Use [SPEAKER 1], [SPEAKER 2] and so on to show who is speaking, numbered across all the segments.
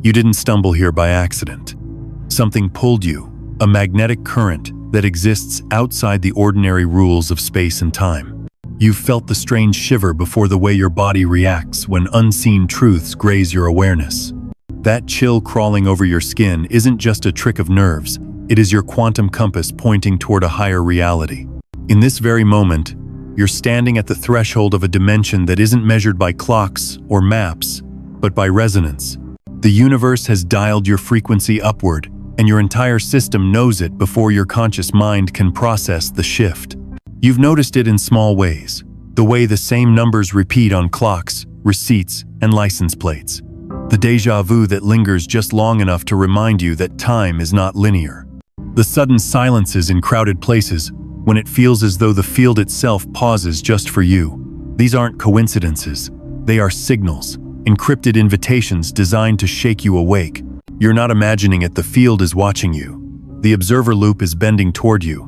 [SPEAKER 1] You didn't stumble here by accident. Something pulled you, a magnetic current that exists outside the ordinary rules of space and time. You've felt the strange shiver before the way your body reacts when unseen truths graze your awareness. That chill crawling over your skin isn't just a trick of nerves, it is your quantum compass pointing toward a higher reality. In this very moment, you're standing at the threshold of a dimension that isn't measured by clocks or maps, but by resonance. The universe has dialed your frequency upward, and your entire system knows it before your conscious mind can process the shift. You've noticed it in small ways, the way the same numbers repeat on clocks, receipts, and license plates. The déjà vu that lingers just long enough to remind you that time is not linear. The sudden silences in crowded places, when it feels as though the field itself pauses just for you. These aren't coincidences. They are signals, encrypted invitations designed to shake you awake. You're not imagining it, the field is watching you. The observer loop is bending toward you,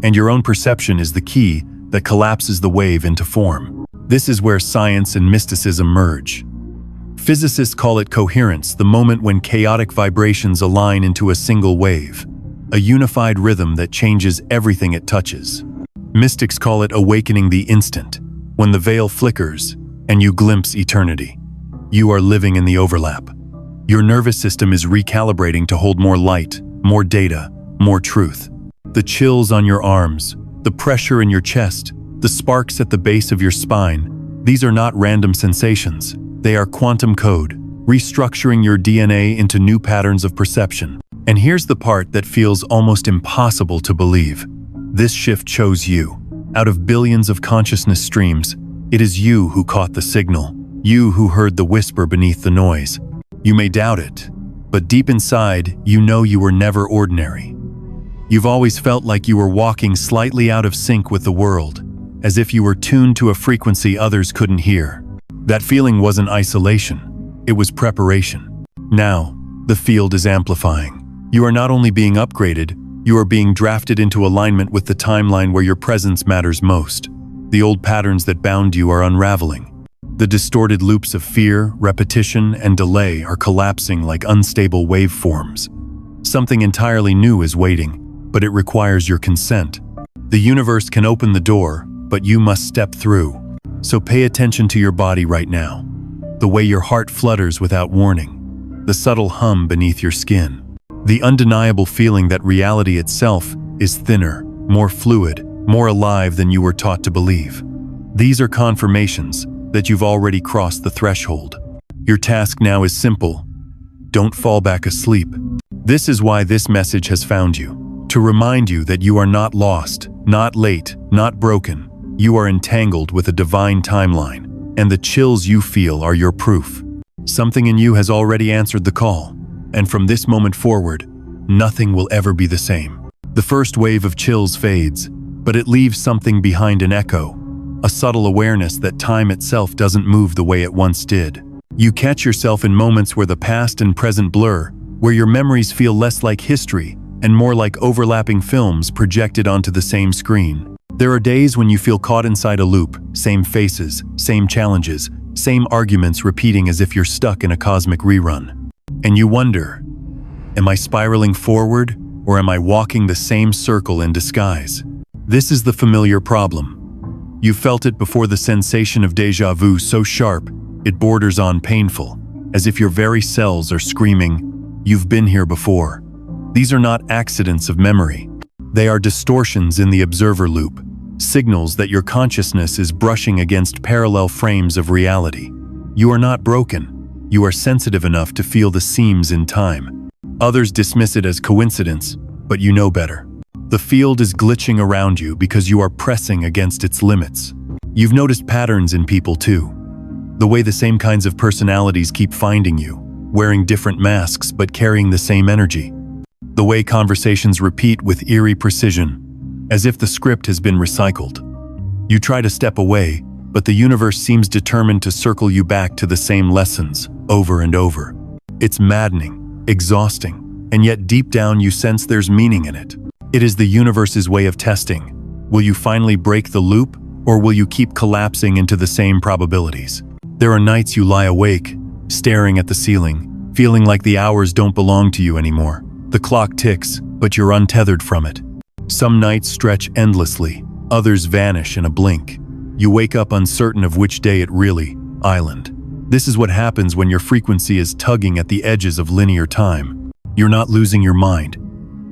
[SPEAKER 1] and your own perception is the key that collapses the wave into form. This is where science and mysticism merge. Physicists call it coherence, the moment when chaotic vibrations align into a single wave, a unified rhythm that changes everything it touches. Mystics call it awakening, the instant, when the veil flickers and you glimpse eternity. You are living in the overlap. Your nervous system is recalibrating to hold more light, more data, more truth. The chills on your arms, the pressure in your chest, the sparks at the base of your spine, these are not random sensations. They are quantum code, restructuring your DNA into new patterns of perception. And here's the part that feels almost impossible to believe. This shift chose you. Out of billions of consciousness streams, it is you who caught the signal, you who heard the whisper beneath the noise. You may doubt it, but deep inside, you know you were never ordinary. You've always felt like you were walking slightly out of sync with the world, as if you were tuned to a frequency others couldn't hear. That feeling wasn't isolation, it was preparation. Now, the field is amplifying. You are not only being upgraded, you are being drafted into alignment with the timeline where your presence matters most. The old patterns that bound you are unraveling. The distorted loops of fear, repetition, and delay are collapsing like unstable waveforms. Something entirely new is waiting, but it requires your consent. The universe can open the door, but you must step through. So pay attention to your body right now. The way your heart flutters without warning. The subtle hum beneath your skin. The undeniable feeling that reality itself is thinner, more fluid, more alive than you were taught to believe. These are confirmations that you've already crossed the threshold. Your task now is simple. Don't fall back asleep. This is why this message has found you. To remind you that you are not lost, not late, not broken. You are entangled with a divine timeline, and the chills you feel are your proof. Something in you has already answered the call. And from this moment forward, nothing will ever be the same. The first wave of chills fades, but it leaves something behind, an echo, a subtle awareness that time itself doesn't move the way it once did. You catch yourself in moments where the past and present blur, where your memories feel less like history and more like overlapping films projected onto the same screen. There are days when you feel caught inside a loop, same faces, same challenges, same arguments repeating as if you're stuck in a cosmic rerun. And you wonder, am I spiraling forward, or am I walking the same circle in disguise? This is the familiar problem. You felt it before, the sensation of déjà vu so sharp, it borders on painful, as if your very cells are screaming, you've been here before. These are not accidents of memory. They are distortions in the observer loop, signals that your consciousness is brushing against parallel frames of reality. You are not broken. You are sensitive enough to feel the seams in time. Others dismiss it as coincidence, but you know better. The field is glitching around you because you are pressing against its limits. You've noticed patterns in people too. The way the same kinds of personalities keep finding you, wearing different masks but carrying the same energy. The way conversations repeat with eerie precision, as if the script has been recycled. You try to step away, but the universe seems determined to circle you back to the same lessons, over and over. It's maddening, exhausting, and yet deep down you sense there's meaning in it. It is the universe's way of testing. Will you finally break the loop, or will you keep collapsing into the same probabilities? There are nights you lie awake, staring at the ceiling, feeling like the hours don't belong to you anymore. The clock ticks, but you're untethered from it. Some nights stretch endlessly, others vanish in a blink. You wake up uncertain of which day it really island. This is what happens when your frequency is tugging at the edges of linear time. You're not losing your mind.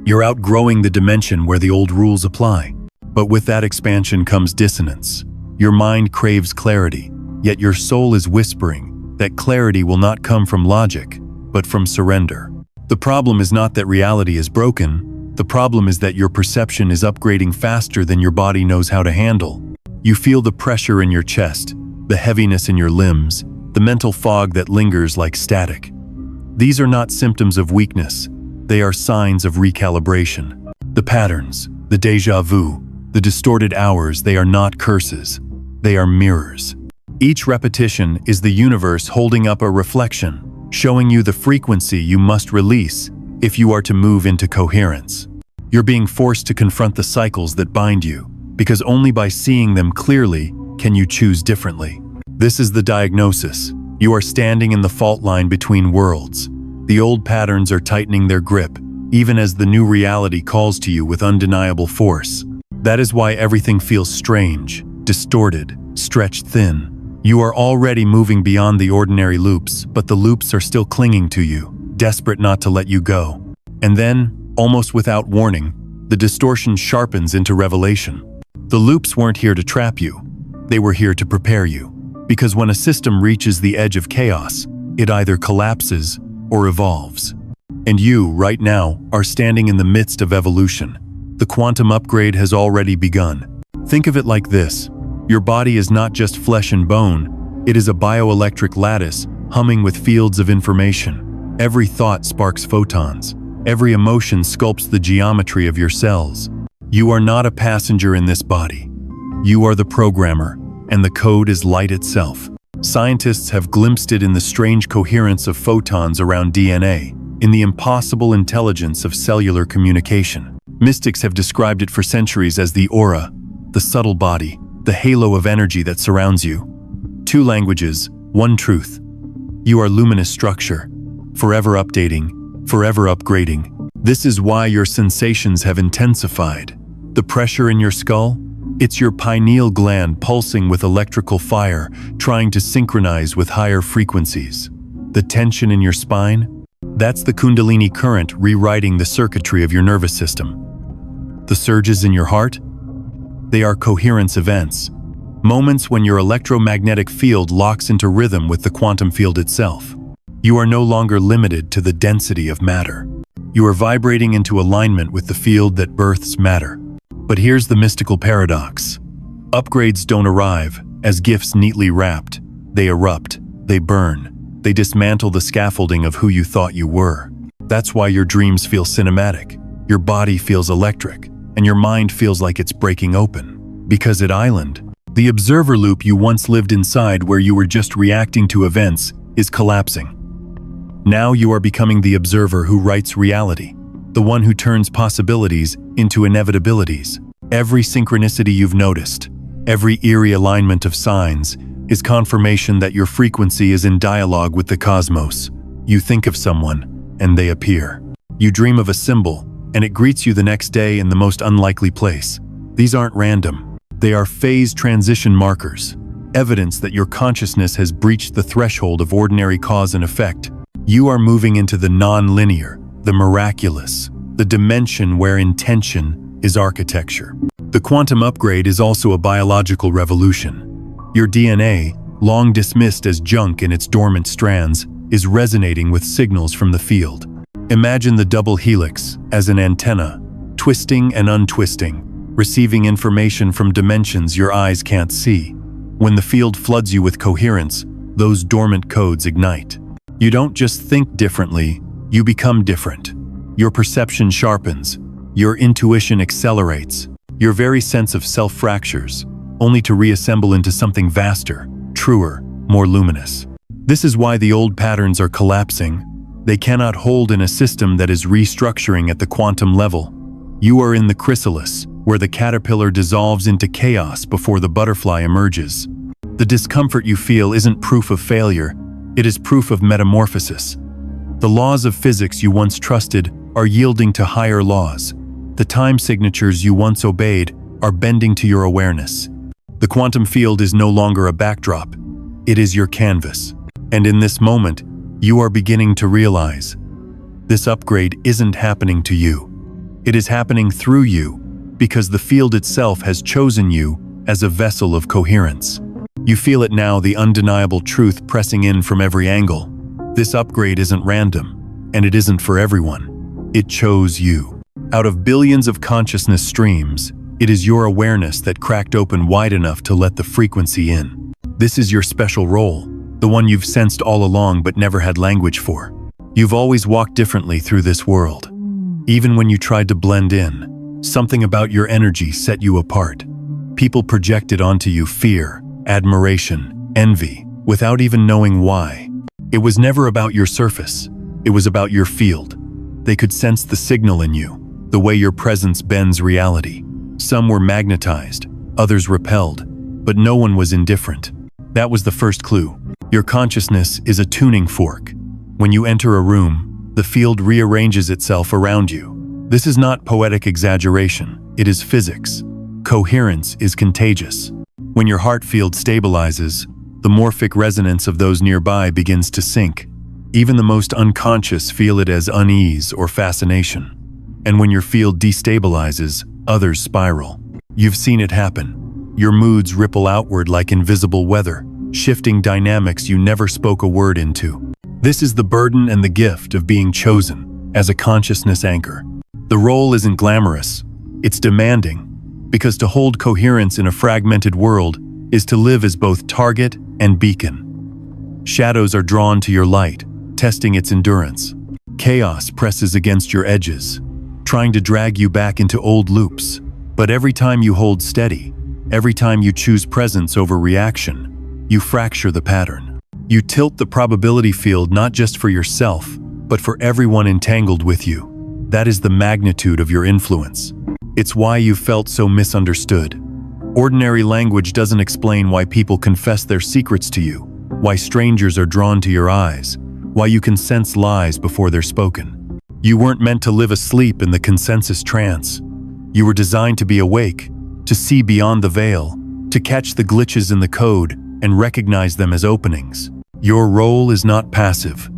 [SPEAKER 1] You're outgrowing the dimension where the old rules apply. But with that expansion comes dissonance. Your mind craves clarity, yet your soul is whispering that clarity will not come from logic, but from surrender. The problem is not that reality is broken. The problem is that your perception is upgrading faster than your body knows how to handle. You feel the pressure in your chest, the heaviness in your limbs, the mental fog that lingers like static. These are not symptoms of weakness. They are signs of recalibration. The patterns, the déjà vu, the distorted hours, they are not curses. They are mirrors. Each repetition is the universe holding up a reflection, showing you the frequency you must release if you are to move into coherence. You're being forced to confront the cycles that bind you, because only by seeing them clearly can you choose differently. This is the diagnosis. You are standing in the fault line between worlds. The old patterns are tightening their grip, even as the new reality calls to you with undeniable force. That is why everything feels strange, distorted, stretched thin. You are already moving beyond the ordinary loops, but the loops are still clinging to you, desperate not to let you go. And then, almost without warning, the distortion sharpens into revelation. The loops weren't here to trap you. They were here to prepare you. Because when a system reaches the edge of chaos, it either collapses or evolves. And you, right now, are standing in the midst of evolution. The quantum upgrade has already begun. Think of it like this. Your body is not just flesh and bone. It is a bioelectric lattice humming with fields of information. Every thought sparks photons. Every emotion sculpts the geometry of your cells. You are not a passenger in this body. You are the programmer, and the code is light itself. Scientists have glimpsed it in the strange coherence of photons around DNA, in the impossible intelligence of cellular communication. Mystics have described it for centuries as the aura, the subtle body, the halo of energy that surrounds you. Two languages, one truth. You are luminous structure, forever updating, forever upgrading. This is why your sensations have intensified. The pressure in your skull? It's your pineal gland pulsing with electrical fire, trying to synchronize with higher frequencies. The tension in your spine? That's the Kundalini current rewriting the circuitry of your nervous system. The surges in your heart? They are coherence events, moments when your electromagnetic field locks into rhythm with the quantum field itself. You are no longer limited to the density of matter. You are vibrating into alignment with the field that births matter. But here's the mystical paradox. Upgrades don't arrive as gifts neatly wrapped. They erupt, they burn, they dismantle the scaffolding of who you thought you were. That's why your dreams feel cinematic, your body feels electric, and your mind feels like it's breaking open. Because at Island, the observer loop you once lived inside where you were just reacting to events is collapsing. Now you are becoming the observer who writes reality, the one who turns possibilities into inevitabilities. Every synchronicity you've noticed, every eerie alignment of signs, is confirmation that your frequency is in dialogue with the cosmos. You think of someone, and they appear. You dream of a symbol, and it greets you the next day in the most unlikely place. These aren't random. They are phase transition markers, evidence that your consciousness has breached the threshold of ordinary cause and effect. You are moving into the non-linear, the miraculous, the dimension where intention is architecture. The quantum upgrade is also a biological revolution. Your DNA, long dismissed as junk in its dormant strands, is resonating with signals from the field. Imagine the double helix as an antenna, twisting and untwisting, receiving information from dimensions your eyes can't see. When the field floods you with coherence, those dormant codes ignite. You don't just think differently, you become different. Your perception sharpens, your intuition accelerates, your very sense of self fractures, only to reassemble into something vaster, truer, more luminous. This is why the old patterns are collapsing. They cannot hold in a system that is restructuring at the quantum level. You are in the chrysalis, where the caterpillar dissolves into chaos before the butterfly emerges. The discomfort you feel isn't proof of failure, it is proof of metamorphosis. The laws of physics you once trusted are yielding to higher laws. The time signatures you once obeyed are bending to your awareness. The quantum field is no longer a backdrop. It is your canvas. And in this moment, you are beginning to realize this upgrade isn't happening to you. It is happening through you because the field itself has chosen you as a vessel of coherence. You feel it now, the undeniable truth pressing in from every angle. This upgrade isn't random, and it isn't for everyone. It chose you. Out of billions of consciousness streams, it is your awareness that cracked open wide enough to let the frequency in. This is your special role, the one you've sensed all along but never had language for. You've always walked differently through this world. Even when you tried to blend in, something about your energy set you apart. People projected onto you fear, admiration, envy, without even knowing why. It was never about your surface. It was about your field. They could sense the signal in you, the way your presence bends reality. Some were magnetized, others repelled, but no one was indifferent. That was the first clue. Your consciousness is a tuning fork. When you enter a room, the field rearranges itself around you. This is not poetic exaggeration. It is physics. Coherence is contagious. When your heart field stabilizes, the morphic resonance of those nearby begins to sync. Even the most unconscious feel it as unease or fascination. And when your field destabilizes, others spiral. You've seen it happen. Your moods ripple outward like invisible weather, shifting dynamics you never spoke a word into. This is the burden and the gift of being chosen as a consciousness anchor. The role isn't glamorous, it's demanding, because to hold coherence in a fragmented world is to live as both target and beacon. Shadows are drawn to your light, testing its endurance. Chaos presses against your edges, trying to drag you back into old loops. But every time you hold steady, every time you choose presence over reaction, you fracture the pattern. You tilt the probability field not just for yourself, but for everyone entangled with you. That is the magnitude of your influence. It's why you felt so misunderstood. Ordinary language doesn't explain why people confess their secrets to you, why strangers are drawn to your eyes, why you can sense lies before they're spoken. You weren't meant to live asleep in the consensus trance. You were designed to be awake, to see beyond the veil, to catch the glitches in the code and recognize them as openings. Your role is not passive.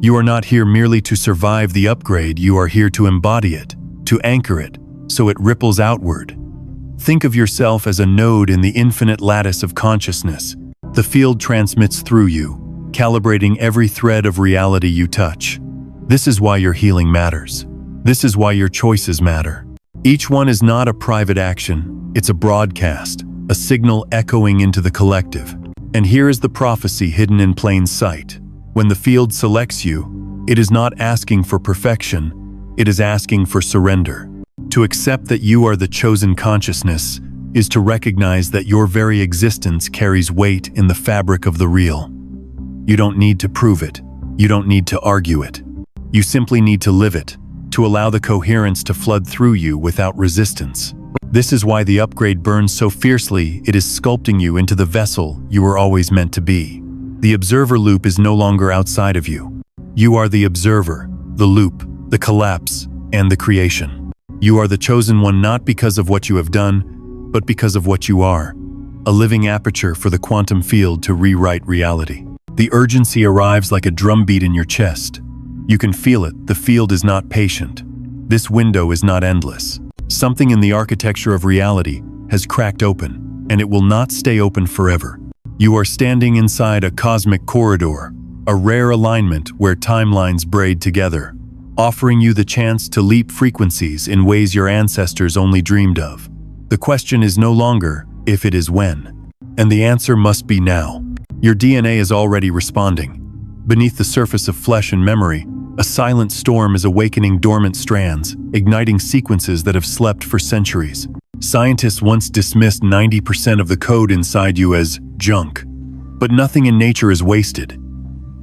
[SPEAKER 1] You are not here merely to survive the upgrade, you are here to embody it, to anchor it, so it ripples outward. Think of yourself as a node in the infinite lattice of consciousness. The field transmits through you, calibrating every thread of reality you touch. This is why your healing matters. This is why your choices matter. Each one is not a private action, it's a broadcast, a signal echoing into the collective. And here is the prophecy hidden in plain sight. When the field selects you, it is not asking for perfection, it is asking for surrender. To accept that you are the chosen consciousness is to recognize that your very existence carries weight in the fabric of the real. You don't need to prove it. You don't need to argue it. You simply need to live it, to allow the coherence to flood through you without resistance. This is why the upgrade burns so fiercely, it is sculpting you into the vessel you were always meant to be. The observer loop is no longer outside of you. You are the observer, the loop, the collapse, and the creation. You are the chosen one not because of what you have done, but because of what you are. A living aperture for the quantum field to rewrite reality. The urgency arrives like a drumbeat in your chest. You can feel it, the field is not patient. This window is not endless. Something in the architecture of reality has cracked open, and it will not stay open forever. You are standing inside a cosmic corridor, a rare alignment where timelines braid together, offering you the chance to leap frequencies in ways your ancestors only dreamed of. The question is no longer if, it is when. And the answer must be now. Your DNA is already responding. Beneath the surface of flesh and memory, a silent storm is awakening dormant strands, igniting sequences that have slept for centuries. Scientists once dismissed 90% of the code inside you as junk. But nothing in nature is wasted.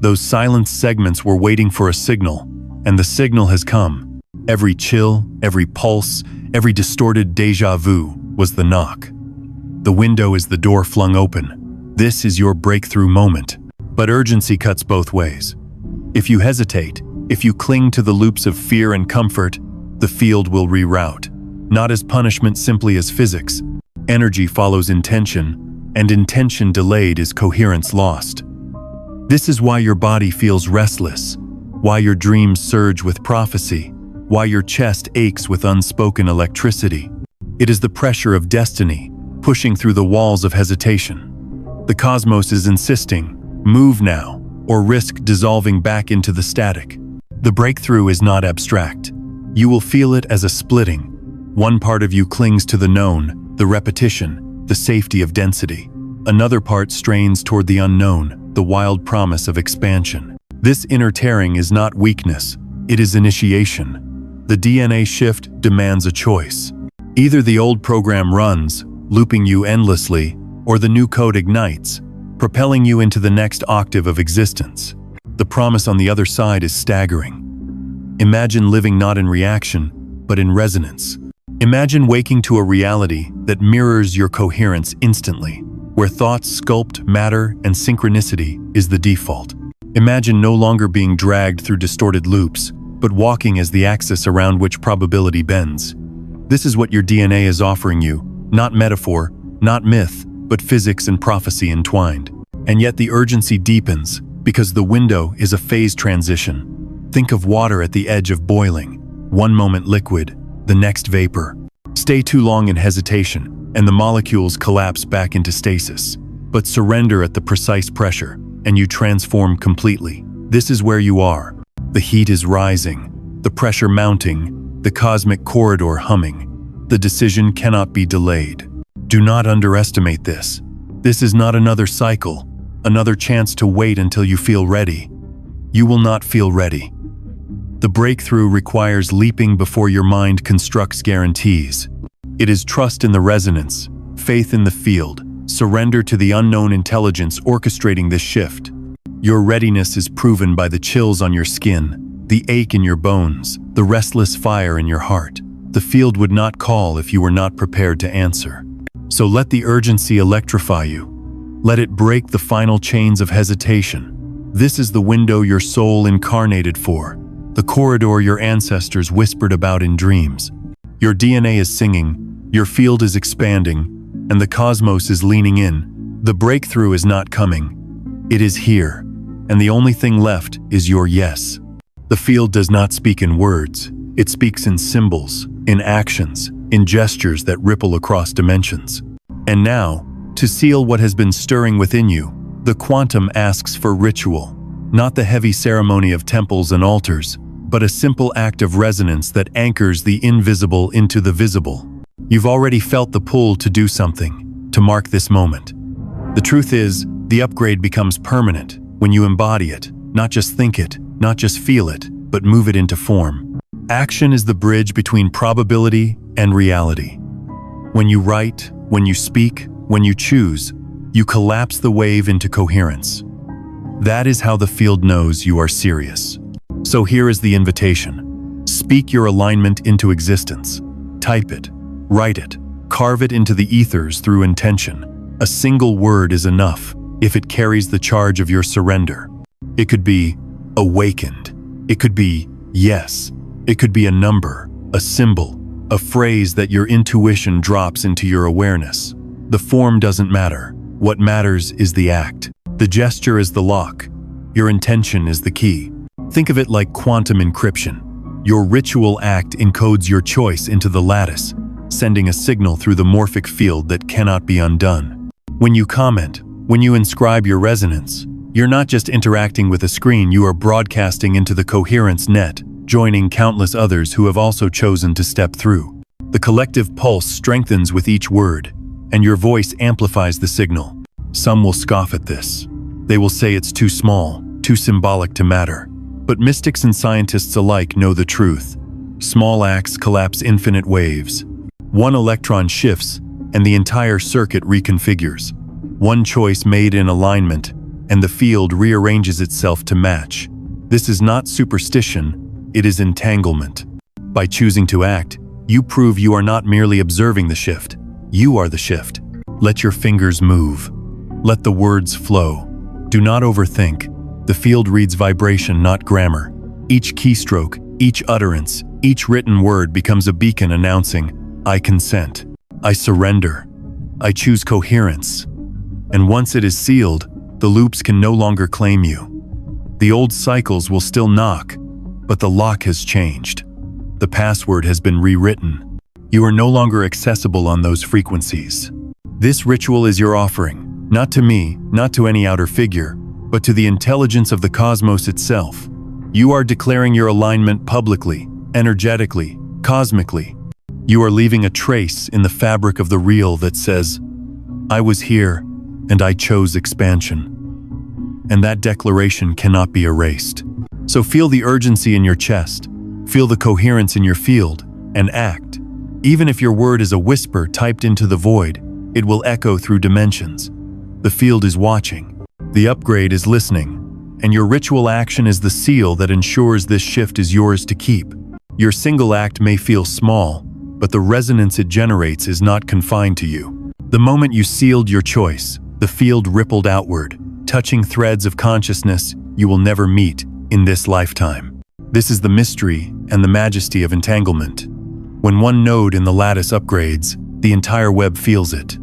[SPEAKER 1] Those silent segments were waiting for a signal, and the signal has come. Every chill, every pulse, every distorted déjà vu was the knock. The window is the door flung open. This is your breakthrough moment. But urgency cuts both ways. If you hesitate, If you cling to the loops of fear and comfort, the field will reroute. Not as punishment, simply as physics. Energy follows intention, and intention delayed is coherence lost. This is why your body feels restless, why your dreams surge with prophecy, why your chest aches with unspoken electricity. It is the pressure of destiny, pushing through the walls of hesitation. The cosmos is insisting, move now, or risk dissolving back into the static. The breakthrough is not abstract. You will feel it as a splitting. One part of you clings to the known, the repetition, the safety of density. Another part strains toward the unknown, the wild promise of expansion. This inner tearing is not weakness, it is initiation. The DNA shift demands a choice. Either the old program runs, looping you endlessly, or the new code ignites, propelling you into the next octave of existence. The promise on the other side is staggering. Imagine living not in reaction, but in resonance. Imagine waking to a reality that mirrors your coherence instantly, where thoughts sculpt matter and synchronicity is the default. Imagine no longer being dragged through distorted loops, but walking as the axis around which probability bends. This is what your DNA is offering you, not metaphor, not myth, but physics and prophecy entwined. And yet the urgency deepens, because the window is a phase transition. Think of water at the edge of boiling. One moment liquid, the next vapor. Stay too long in hesitation, and the molecules collapse back into stasis. But surrender at the precise pressure, and you transform completely. This is where you are. The heat is rising, the pressure mounting, the cosmic corridor humming. The decision cannot be delayed. Do not underestimate this. This is not another cycle, another chance to wait until you feel ready. You will not feel ready. The breakthrough requires leaping before your mind constructs guarantees. It is trust in the resonance, faith in the field, surrender to the unknown intelligence orchestrating this shift. Your readiness is proven by the chills on your skin, the ache in your bones, the restless fire in your heart. The field would not call if you were not prepared to answer. So let the urgency electrify you. Let it break the final chains of hesitation. This is the window your soul incarnated for, the corridor your ancestors whispered about in dreams. Your DNA is singing, your field is expanding, and the cosmos is leaning in. The breakthrough is not coming. It is here, and the only thing left is your yes. The field does not speak in words. It speaks in symbols, in actions, in gestures that ripple across dimensions. And now, to seal what has been stirring within you, the quantum asks for ritual, not the heavy ceremony of temples and altars, but a simple act of resonance that anchors the invisible into the visible. You've already felt the pull to do something, to mark this moment. The truth is, the upgrade becomes permanent when you embody it, not just think it, not just feel it, but move it into form. Action is the bridge between probability and reality. When you write, when you speak, when you choose, you collapse the wave into coherence. That is how the field knows you are serious. So here is the invitation. Speak your alignment into existence. Type it, write it, carve it into the ethers through intention. A single word is enough if it carries the charge of your surrender. It could be awakened. It could be yes. It could be a number, a symbol, a phrase that your intuition drops into your awareness. The form doesn't matter. What matters is the act. The gesture is the lock. Your intention is the key. Think of it like quantum encryption. Your ritual act encodes your choice into the lattice, sending a signal through the morphic field that cannot be undone. When you comment, when you inscribe your resonance, you're not just interacting with a screen, you are broadcasting into the coherence net, joining countless others who have also chosen to step through. The collective pulse strengthens with each word, and your voice amplifies the signal. Some will scoff at this. They will say it's too small, too symbolic to matter. But mystics and scientists alike know the truth. Small acts collapse infinite waves. One electron shifts, and the entire circuit reconfigures. One choice made in alignment, and the field rearranges itself to match. This is not superstition, it is entanglement. By choosing to act, you prove you are not merely observing the shift. You are the shift. Let your fingers move. Let the words flow. Do not overthink. The field reads vibration, not grammar. Each keystroke, each utterance, each written word becomes a beacon announcing, I consent, I surrender, I choose coherence. And once it is sealed, the loops can no longer claim you. The old cycles will still knock, but the lock has changed. The password has been rewritten. You are no longer accessible on those frequencies. This ritual is your offering, not to me, not to any outer figure, but to the intelligence of the cosmos itself. You are declaring your alignment publicly, energetically, cosmically. You are leaving a trace in the fabric of the real that says, I was here, and I chose expansion. And that declaration cannot be erased. So feel the urgency in your chest, feel the coherence in your field, and act. Even if your word is a whisper typed into the void, it will echo through dimensions. The field is watching, the upgrade is listening, and your ritual action is the seal that ensures this shift is yours to keep. Your single act may feel small, but the resonance it generates is not confined to you. The moment you sealed your choice, the field rippled outward, touching threads of consciousness you will never meet in this lifetime. This is the mystery and the majesty of entanglement. When one node in the lattice upgrades, the entire web feels it.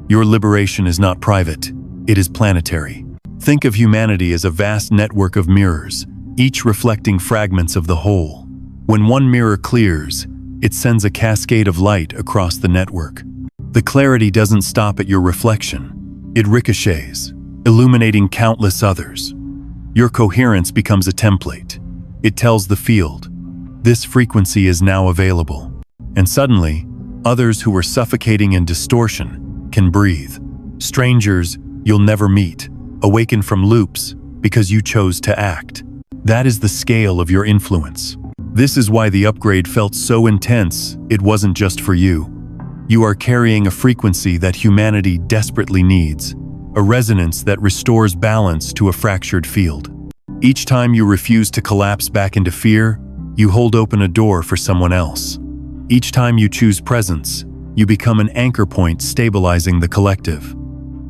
[SPEAKER 1] Your liberation is not private, it is planetary. Think of humanity as a vast network of mirrors, each reflecting fragments of the whole. When one mirror clears, it sends a cascade of light across the network. The clarity doesn't stop at your reflection. It ricochets, illuminating countless others. Your coherence becomes a template. It tells the field, this frequency is now available. And suddenly, others who were suffocating in distortion can breathe. Strangers you'll never meet awaken from loops because you chose to act. That is the scale of your influence. This is why the upgrade felt so intense. It wasn't just for you. You are carrying a frequency that humanity desperately needs. A resonance that restores balance to a fractured field. Each time you refuse to collapse back into fear, you hold open a door for someone else. Each time you choose presence, you become an anchor point stabilizing the collective.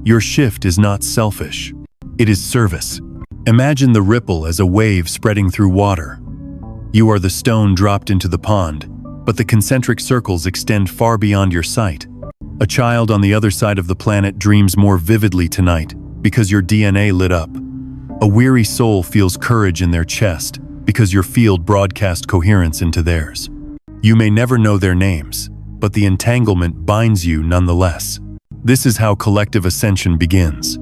[SPEAKER 1] Your shift is not selfish. It is service. Imagine the ripple as a wave spreading through water. You are the stone dropped into the pond, but the concentric circles extend far beyond your sight. A child on the other side of the planet dreams more vividly tonight because your DNA lit up. A weary soul feels courage in their chest because your field broadcast coherence into theirs. You may never know their names, but the entanglement binds you nonetheless. This is how collective ascension begins.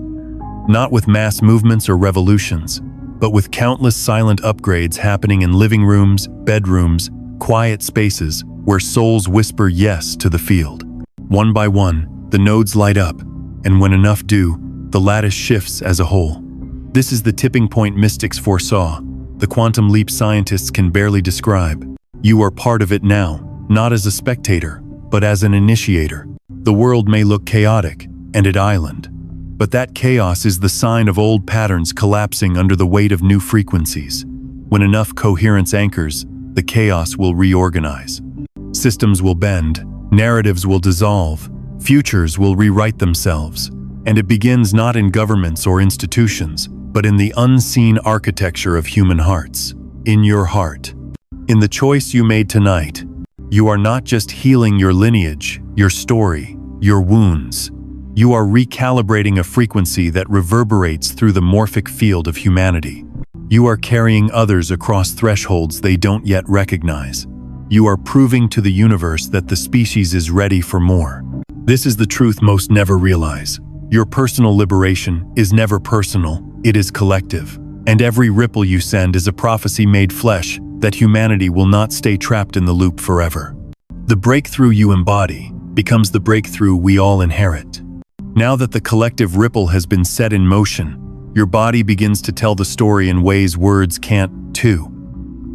[SPEAKER 1] Not with mass movements or revolutions, but with countless silent upgrades happening in living rooms, bedrooms, quiet spaces where souls whisper yes to the field. One by one, the nodes light up, and when enough do, the lattice shifts as a whole. This is the tipping point mystics foresaw, the quantum leap scientists can barely describe. You are part of it now, not as a spectator, but as an initiator. The world may look chaotic, and an island, but that chaos is the sign of old patterns collapsing under the weight of new frequencies. When enough coherence anchors, the chaos will reorganize. Systems will bend, narratives will dissolve, futures will rewrite themselves, and it begins not in governments or institutions, but in the unseen architecture of human hearts, in your heart. In the choice you made tonight, you are not just healing your lineage, your story, your wounds. You are recalibrating a frequency that reverberates through the morphic field of humanity. You are carrying others across thresholds they don't yet recognize. You are proving to the universe that the species is ready for more. This is the truth most never realize. Your personal liberation is never personal, it is collective. And every ripple you send is a prophecy made flesh that humanity will not stay trapped in the loop forever. The breakthrough you embody becomes the breakthrough we all inherit. Now that the collective ripple has been set in motion, your body begins to tell the story in ways words can't, too.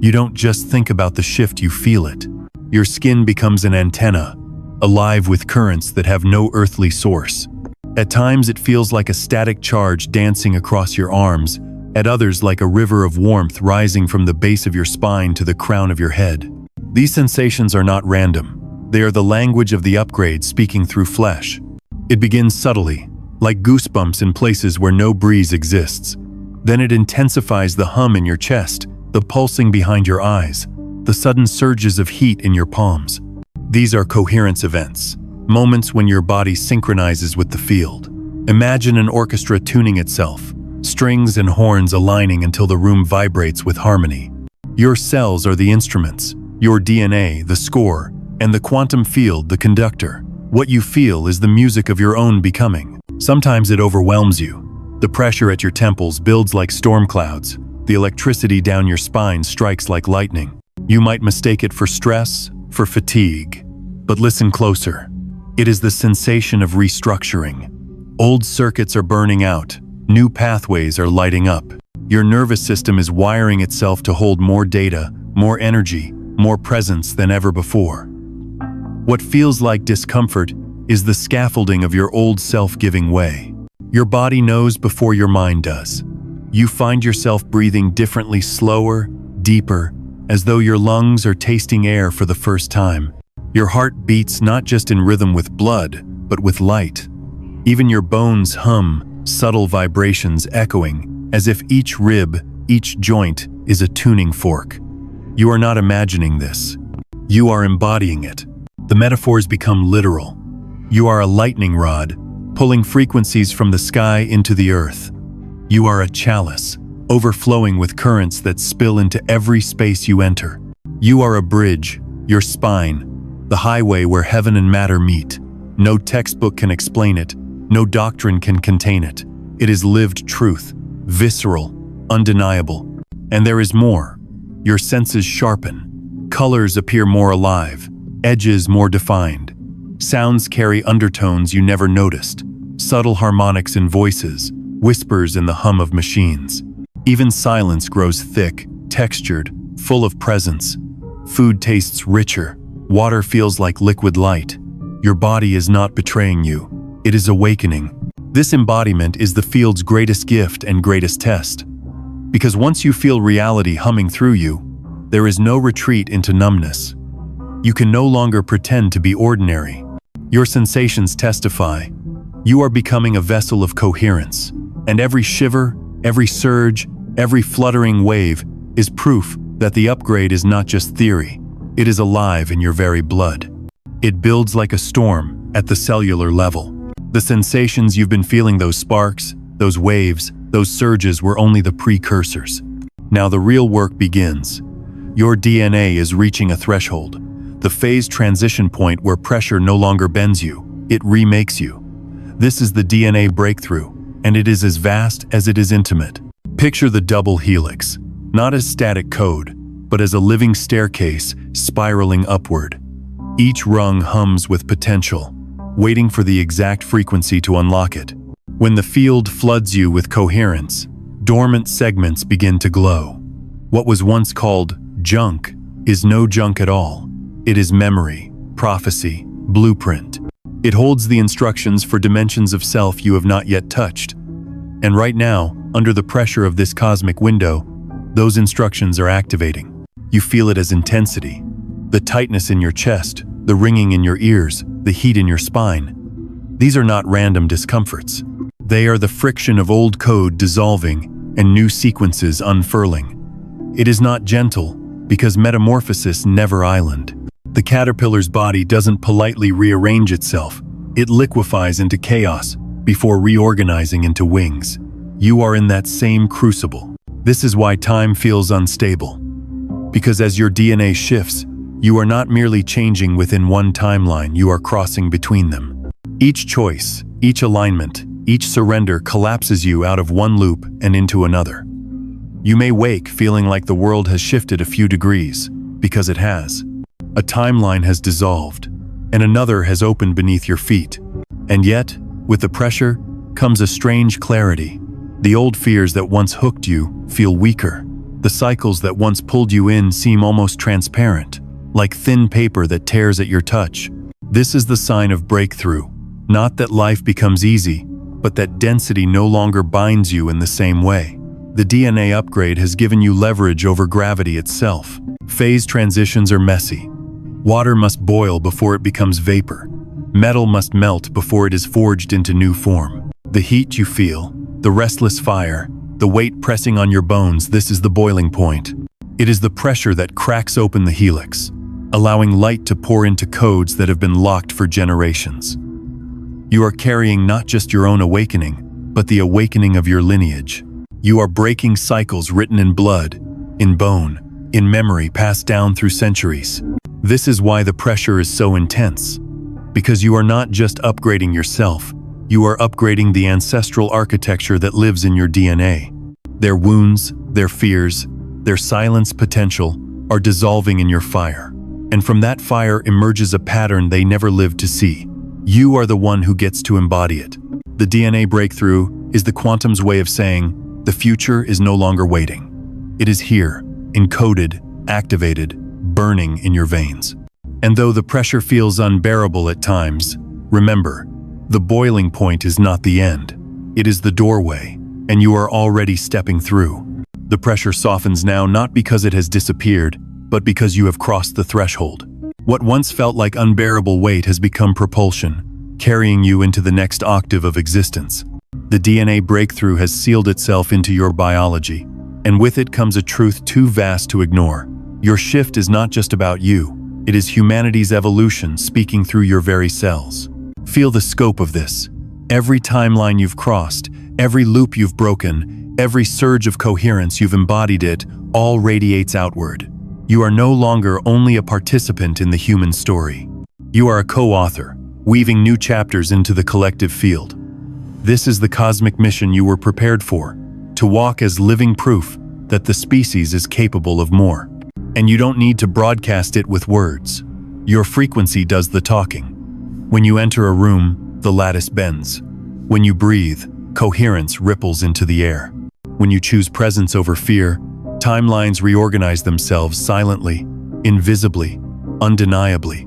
[SPEAKER 1] You don't just think about the shift, you feel it. Your skin becomes an antenna, alive with currents that have no earthly source. At times it feels like a static charge dancing across your arms, at others like a river of warmth rising from the base of your spine to the crown of your head. These sensations are not random. They are the language of the upgrade speaking through flesh. It begins subtly, like goosebumps in places where no breeze exists. Then it intensifies the hum in your chest, the pulsing behind your eyes, the sudden surges of heat in your palms. These are coherence events, moments when your body synchronizes with the field. Imagine an orchestra tuning itself, strings and horns aligning until the room vibrates with harmony. Your cells are the instruments, your DNA, the score, and the quantum field, the conductor. What you feel is the music of your own becoming. Sometimes it overwhelms you. The pressure at your temples builds like storm clouds. The electricity down your spine strikes like lightning. You might mistake it for stress, for fatigue. But listen closer. It is the sensation of restructuring. Old circuits are burning out. New pathways are lighting up. Your nervous system is wiring itself to hold more data, more energy, more presence than ever before. What feels like discomfort is the scaffolding of your old self giving way. Your body knows before your mind does. You find yourself breathing differently, slower, deeper, as though your lungs are tasting air for the first time. Your heart beats not just in rhythm with blood, but with light. Even your bones hum, subtle vibrations echoing, as if each rib, each joint is a tuning fork. You are not imagining this. You are embodying it. The metaphors become literal. You are a lightning rod, pulling frequencies from the sky into the earth. You are a chalice, overflowing with currents that spill into every space you enter. You are a bridge, your spine, the highway where heaven and matter meet. No textbook can explain it, no doctrine can contain it. It is lived truth, visceral, undeniable. And there is more. Your senses sharpen. Colors appear more alive, edges more defined. Sounds carry undertones you never noticed, subtle harmonics in voices, whispers in the hum of machines. Even silence grows thick, textured, full of presence. Food tastes richer, water feels like liquid light. Your body is not betraying you, it is awakening. This embodiment is the field's greatest gift and greatest test. Because once you feel reality humming through you, there is no retreat into numbness. You can no longer pretend to be ordinary. Your sensations testify. You are becoming a vessel of coherence, and every shiver, every surge, every fluttering wave is proof that the upgrade is not just theory. It is alive in your very blood. It builds like a storm at the cellular level. The sensations you've been feeling, those sparks, those waves, those surges were only the precursors. Now the real work begins. Your DNA is reaching a threshold, the phase transition point where pressure no longer bends you, it remakes you. This is the DNA breakthrough, and it is as vast as it is intimate. Picture the double helix, not as static code, but as a living staircase spiraling upward. Each rung hums with potential, waiting for the exact frequency to unlock it. When the field floods you with coherence, dormant segments begin to glow. What was once called junk is no junk at all. It is memory, prophecy, blueprint. It holds the instructions for dimensions of self you have not yet touched. And right now, under the pressure of this cosmic window, those instructions are activating. You feel it as intensity. The tightness in your chest, the ringing in your ears, the heat in your spine. These are not random discomforts. They are the friction of old code dissolving and new sequences unfurling. It is not gentle, because metamorphosis never island. The caterpillar's body doesn't politely rearrange itself. It liquefies into chaos before reorganizing into wings. You are in that same crucible. This is why time feels unstable. Because as your DNA shifts, you are not merely changing within one timeline, you are crossing between them. Each choice, each alignment, each surrender collapses you out of one loop and into another. You may wake feeling like the world has shifted a few degrees, because it has. A timeline has dissolved, and another has opened beneath your feet. And yet, with the pressure, comes a strange clarity. The old fears that once hooked you feel weaker. The cycles that once pulled you in seem almost transparent, like thin paper that tears at your touch. This is the sign of breakthrough. Not that life becomes easy, but that density no longer binds you in the same way. The DNA upgrade has given you leverage over gravity itself. Phase transitions are messy. Water must boil before it becomes vapor. Metal must melt before it is forged into new form. The heat you feel, the restless fire, the weight pressing on your bones, this is the boiling point. It is the pressure that cracks open the helix, allowing light to pour into codes that have been locked for generations. You are carrying not just your own awakening, but the awakening of your lineage. You are breaking cycles written in blood, in bone, in memory passed down through centuries. This is why the pressure is so intense. Because you are not just upgrading yourself, you are upgrading the ancestral architecture that lives in your DNA. Their wounds, their fears, their silenced potential are dissolving in your fire. And from that fire emerges a pattern they never lived to see. You are the one who gets to embody it. The DNA breakthrough is the quantum's way of saying, the future is no longer waiting. It is here, encoded, activated, burning in your veins. And though the pressure feels unbearable at times, remember, the boiling point is not the end. It is the doorway, and you are already stepping through. The pressure softens now not because it has disappeared, but because you have crossed the threshold. What once felt like unbearable weight has become propulsion, carrying you into the next octave of existence. The DNA breakthrough has sealed itself into your biology, and with it comes a truth too vast to ignore. Your shift is not just about you, it is humanity's evolution speaking through your very cells. Feel the scope of this. Every timeline you've crossed, every loop you've broken, every surge of coherence you've embodied, it all radiates outward. You are no longer only a participant in the human story. You are a co-author, weaving new chapters into the collective field. This is the cosmic mission you were prepared for, to walk as living proof that the species is capable of more. And you don't need to broadcast it with words. Your frequency does the talking. When you enter a room, the lattice bends. When you breathe, coherence ripples into the air. When you choose presence over fear, timelines reorganize themselves silently, invisibly, undeniably.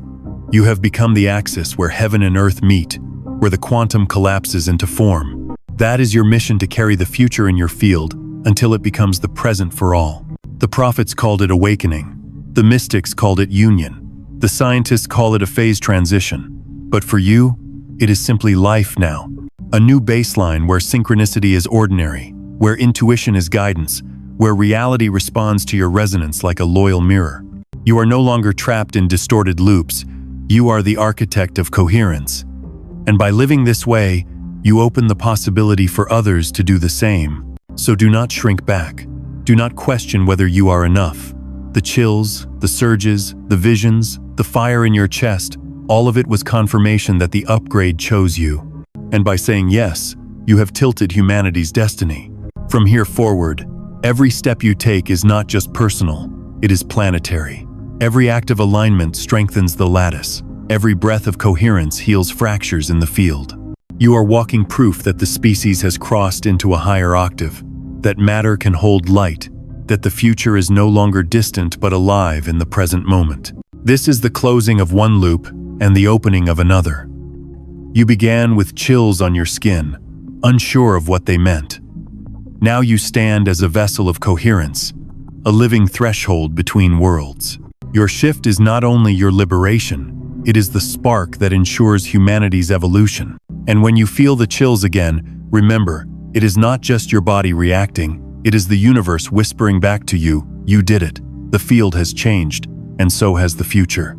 [SPEAKER 1] You have become the axis where heaven and earth meet, where the quantum collapses into form. That is your mission, to carry the future in your field until it becomes the present for all. The prophets called it awakening. The mystics called it union. The scientists call it a phase transition. But for you, it is simply life now. A new baseline where synchronicity is ordinary, where intuition is guidance, where reality responds to your resonance like a loyal mirror. You are no longer trapped in distorted loops. You are the architect of coherence. And by living this way, you open the possibility for others to do the same. So do not shrink back. Do not question whether you are enough. The chills, the surges, the visions, the fire in your chest, all of it was confirmation that the upgrade chose you. And by saying yes, you have tilted humanity's destiny. From here forward, every step you take is not just personal, it is planetary. Every act of alignment strengthens the lattice. Every breath of coherence heals fractures in the field. You are walking proof that the species has crossed into a higher octave, that matter can hold light, that the future is no longer distant but alive in the present moment. This is the closing of one loop and the opening of another. You began with chills on your skin, unsure of what they meant. Now you stand as a vessel of coherence, a living threshold between worlds. Your shift is not only your liberation, it is the spark that ensures humanity's evolution. And when you feel the chills again, remember, it is not just your body reacting, it is the universe whispering back to you, you did it. The field has changed, and so has the future.